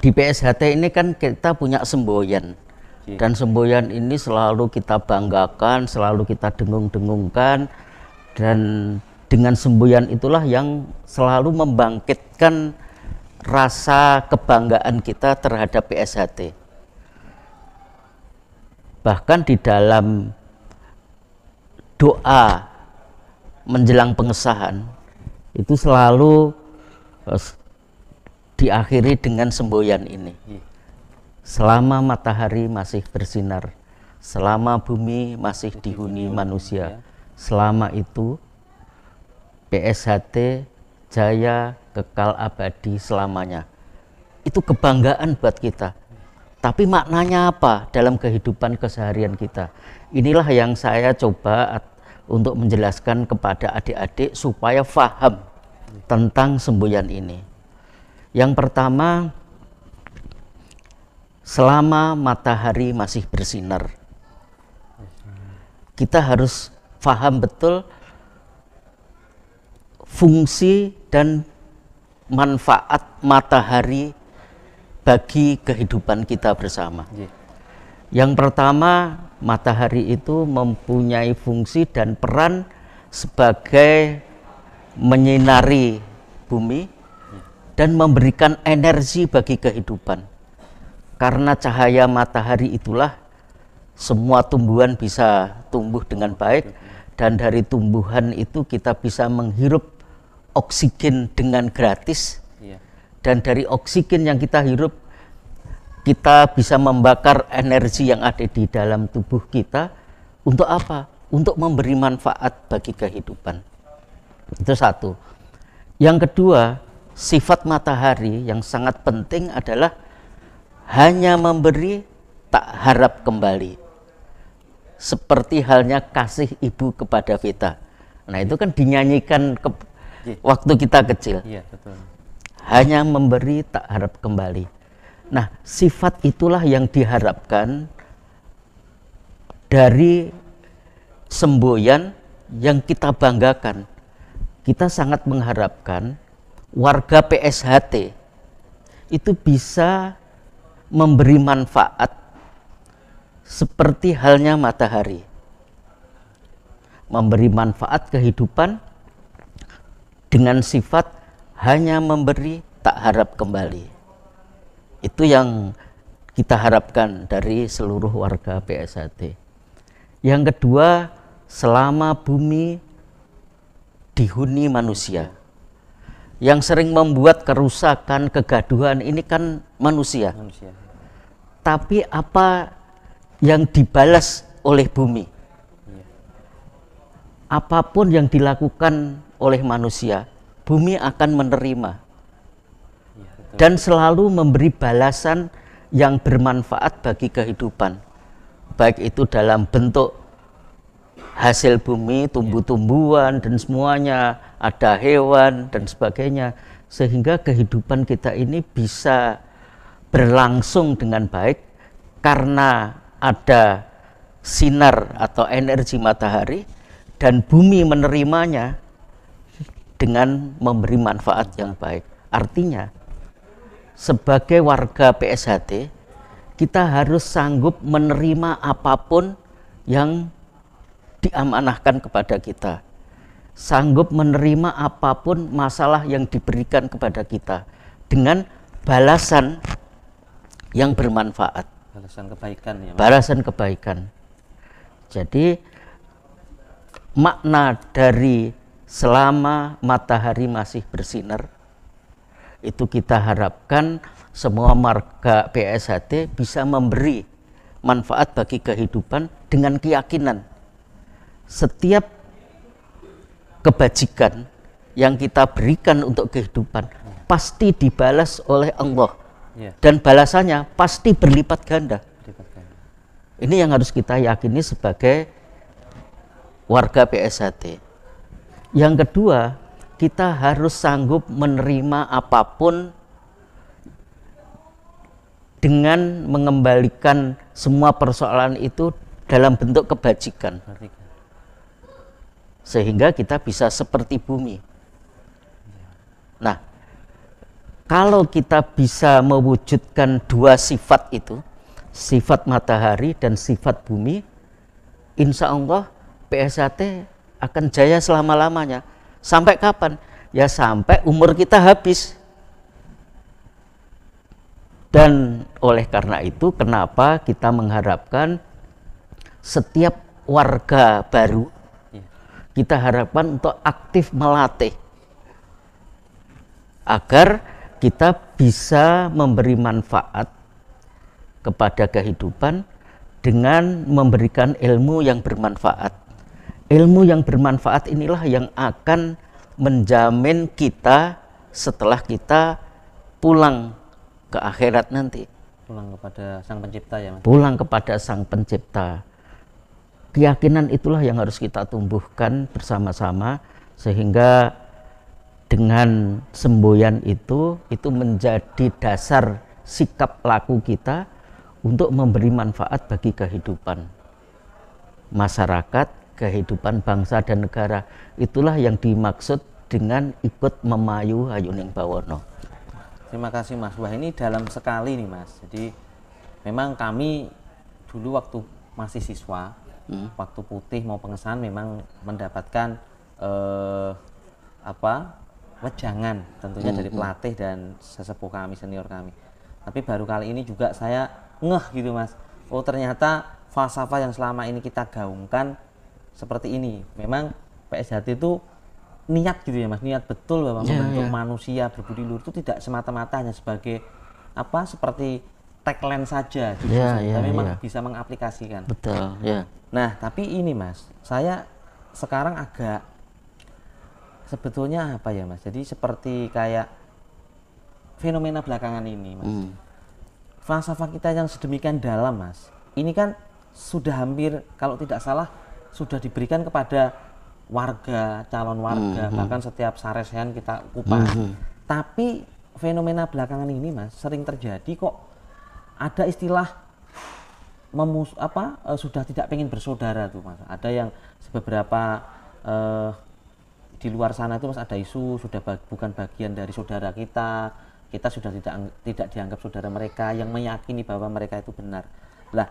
di PSHT ini kan kita punya semboyan. Dan semboyan ini selalu kita banggakan, selalu kita dengung-dengungkan, dan dengan semboyan itulah yang selalu membangkitkan rasa kebanggaan kita terhadap PSHT. Bahkan di dalam doa menjelang pengesahan itu selalu diakhiri dengan semboyan ini. Selama matahari masih bersinar, selama bumi masih dihuni manusia, selama itu PSHT jaya kekal abadi selamanya. Itu kebanggaan buat kita. Tapi maknanya apa dalam kehidupan keseharian kita? Inilah yang saya coba untuk menjelaskan kepada adik-adik supaya paham tentang semboyan ini. Yang pertama, selama matahari masih bersinar, kita harus paham betul fungsi dan manfaat matahari bagi kehidupan kita bersama. Yang pertama, matahari itu mempunyai fungsi dan peran sebagai menyinari bumi dan memberikan energi bagi kehidupan. Karena cahaya matahari itulah semua tumbuhan bisa tumbuh dengan baik, dan dari tumbuhan itu kita bisa menghirup oksigen dengan gratis, dan dari oksigen yang kita hirup kita bisa membakar energi yang ada di dalam tubuh kita. Untuk apa? Untuk memberi manfaat bagi kehidupan. Itu satu. Yang kedua, sifat matahari yang sangat penting adalah hanya memberi, tak harap kembali. Seperti halnya kasih ibu kepada Vita. Nah, itu kan dinyanyikan waktu kita kecil. Iya, betul. Hanya memberi, tak harap kembali. Nah, sifat itulah yang diharapkan dari semboyan yang kita banggakan. Kita sangat mengharapkan warga PSHT itu bisa memberi manfaat seperti halnya matahari, memberi manfaat kehidupan dengan sifat hanya memberi, tak harap kembali. Itu yang kita harapkan dari seluruh warga PSHT. Yang kedua, selama bumi dihuni manusia. Yang sering membuat kerusakan, kegaduhan ini kan manusia. Tapi apa yang dibalas oleh bumi? Apapun yang dilakukan oleh manusia, bumi akan menerima dan selalu memberi balasan yang bermanfaat bagi kehidupan. Baik itu dalam bentuk hasil bumi, tumbuh-tumbuhan dan semuanya, ada hewan dan sebagainya, sehingga kehidupan kita ini bisa berlangsung dengan baik karena ada sinar atau energi matahari dan bumi menerimanya dengan memberi manfaat yang baik. Artinya, sebagai warga PSHT, kita harus sanggup menerima apapun yang diamanahkan kepada kita, sanggup menerima apapun masalah yang diberikan kepada kita dengan balasan yang bermanfaat, balasan kebaikan ya, Mas? Balasan kebaikan. Jadi makna dari selama matahari masih bersinar itu kita harapkan semua warga PSHT bisa memberi manfaat bagi kehidupan dengan keyakinan setiap kebajikan yang kita berikan untuk kehidupan pasti dibalas oleh Allah, dan balasannya pasti berlipat ganda. Ini yang harus kita yakini sebagai warga PSHT. Yang kedua, kita harus sanggup menerima apapun dengan mengembalikan semua persoalan itu dalam bentuk kebajikan, sehingga kita bisa seperti bumi. Nah, Kalau kita bisa mewujudkan dua sifat itu, sifat matahari dan sifat bumi, insya Allah PSHT akan jaya selama-lamanya. Sampai kapan? Ya sampai umur kita habis. Dan oleh karena itu, kenapa kita mengharapkan setiap warga baru, kita harapkan untuk aktif melatih agar kita bisa memberi manfaat kepada kehidupan dengan memberikan ilmu yang bermanfaat. Ilmu yang bermanfaat inilah yang akan menjamin kita setelah kita pulang ke akhirat nanti. Pulang kepada Sang Pencipta ya Mas? Pulang kepada Sang Pencipta. Keyakinan itulah yang harus kita tumbuhkan bersama-sama, sehingga dengan semboyan itu menjadi dasar sikap laku kita untuk memberi manfaat bagi kehidupan masyarakat, kehidupan bangsa dan negara. Itulah yang dimaksud dengan ikut memayu Hayuning Bawono. Terima kasih Mas. Wah, ini dalam sekali nih Mas. Jadi memang kami dulu waktu masih siswa, waktu putih mau pengesahan memang mendapatkan wejangan tentunya dari pelatih dan sesepuh kami, senior kami. Tapi baru kali ini juga saya ngeh gitu Mas. Oh, ternyata falsafah yang selama ini kita gaungkan seperti ini. Memang PSHT itu niat gitu ya Mas, niat betul bahwa membentuk manusia berbudi luhur itu tidak semata-mata hanya sebagai seperti tagline saja, tapi memang bisa mengaplikasikan. Betul, ya. Nah, tapi ini Mas, saya sekarang agak sebetulnya apa ya Mas? Jadi seperti kayak fenomena belakangan ini Mas. Falsafah kita yang sedemikian dalam Mas. Ini kan sudah hampir kalau tidak salah sudah diberikan kepada warga, calon warga, bahkan setiap saresehan kita kupas. Tapi fenomena belakangan ini Mas sering terjadi kok ada istilah sudah tidak pengen bersaudara tuh Mas. Ada yang beberapa di luar sana itu Mas ada isu sudah bukan bagian dari saudara kita sudah tidak dianggap saudara mereka, yang meyakini bahwa mereka itu benar. Lah,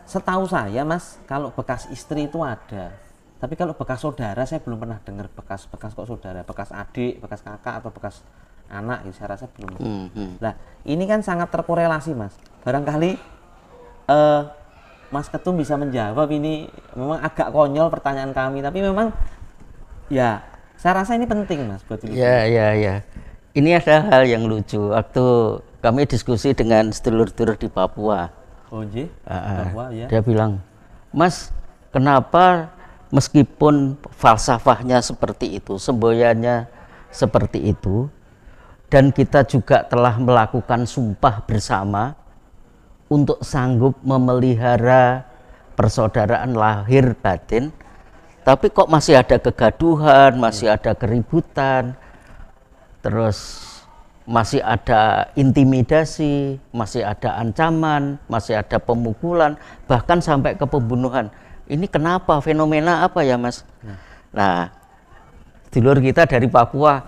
setahu saya Mas, kalau bekas istri itu ada, tapi kalau bekas saudara saya belum pernah dengar bekas kok saudara, bekas adik, bekas kakak atau bekas anak, gitu, saya rasa belum. Nah, ini kan sangat terkorelasi Mas. Barangkali Mas Ketum bisa menjawab ini. Memang agak konyol pertanyaan kami, tapi memang ya saya rasa ini penting Mas buat ini. Ya. Ini ada hal yang lucu. Waktu kami diskusi dengan sedulur-sedulur di Papua. Oh iya? Papua ya. Dia bilang, Mas, kenapa meskipun falsafahnya seperti itu, semboyannya seperti itu, dan kita juga telah melakukan sumpah bersama untuk sanggup memelihara persaudaraan lahir batin, tapi kok masih ada kegaduhan, masih ada keributan, terus masih ada intimidasi, masih ada ancaman, masih ada pemukulan, bahkan sampai ke pembunuhan. Ini kenapa? Fenomena apa ya Mas? Nah, dulur kita dari Papua,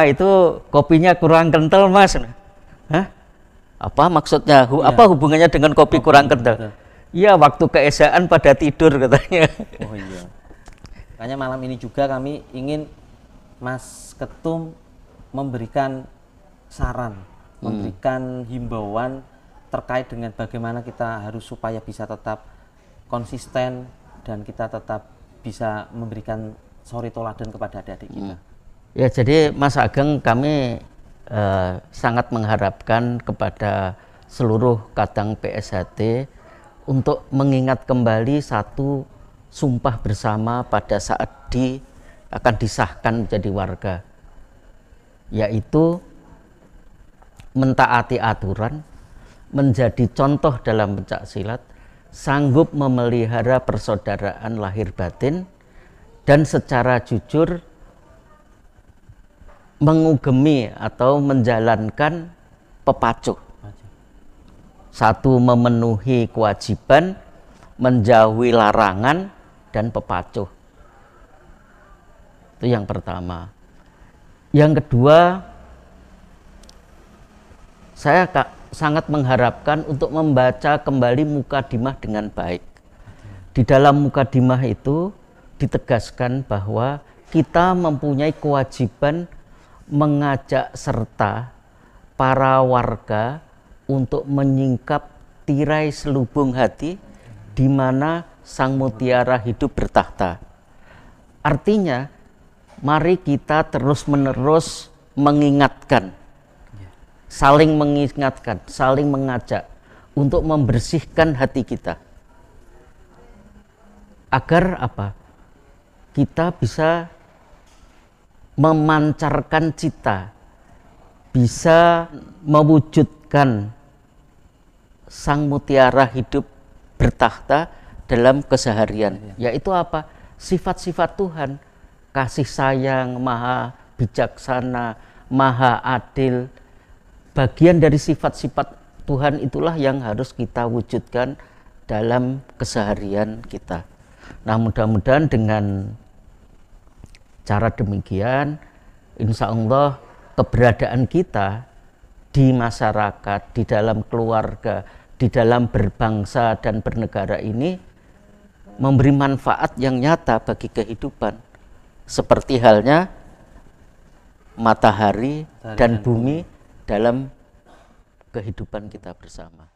itu kopinya kurang kental Mas. Hah? Apa maksudnya? Apa hubungannya dengan kopi kurang kental? Iya, waktu keesaan pada tidur katanya. Oh iya. Makanya malam ini juga kami ingin Mas Ketum memberikan saran, memberikan himbauan terkait dengan bagaimana kita harus supaya bisa tetap konsisten dan kita tetap bisa memberikan suri toladan kepada adik-adik kita. Ya, jadi Mas Ageng, kami sangat mengharapkan kepada seluruh kadang PSHT untuk mengingat kembali satu sumpah bersama pada saat akan disahkan menjadi warga, yaitu mentaati aturan, menjadi contoh dalam pencak silat, sanggup memelihara persaudaraan lahir batin, dan secara jujur mengugemi atau menjalankan pepacuh. Satu, memenuhi kewajiban, menjauhi larangan, dan pepacuh. Itu yang pertama. Yang kedua, saya sangat mengharapkan untuk membaca kembali Mukadimah dengan baik. Di dalam Mukadimah itu ditegaskan bahwa kita mempunyai kewajiban mengajak serta para warga untuk menyingkap tirai selubung hati di mana Sang Mutiara hidup bertahta. Artinya, mari kita terus-menerus mengingatkan, saling mengingatkan, saling mengajak untuk membersihkan hati kita. Agar apa? Kita bisa memancarkan cita, bisa mewujudkan Sang Mutiara hidup bertahta dalam keseharian. Yaitu apa? Sifat-sifat Tuhan, kasih sayang, maha bijaksana, maha adil. Bagian dari sifat-sifat Tuhan itulah yang harus kita wujudkan dalam keseharian kita. Nah, mudah-mudahan dengan cara demikian, insya Allah keberadaan kita di masyarakat, di dalam keluarga, di dalam berbangsa dan bernegara ini memberi manfaat yang nyata bagi kehidupan. Seperti halnya matahari dan bumi dalam kehidupan kita bersama.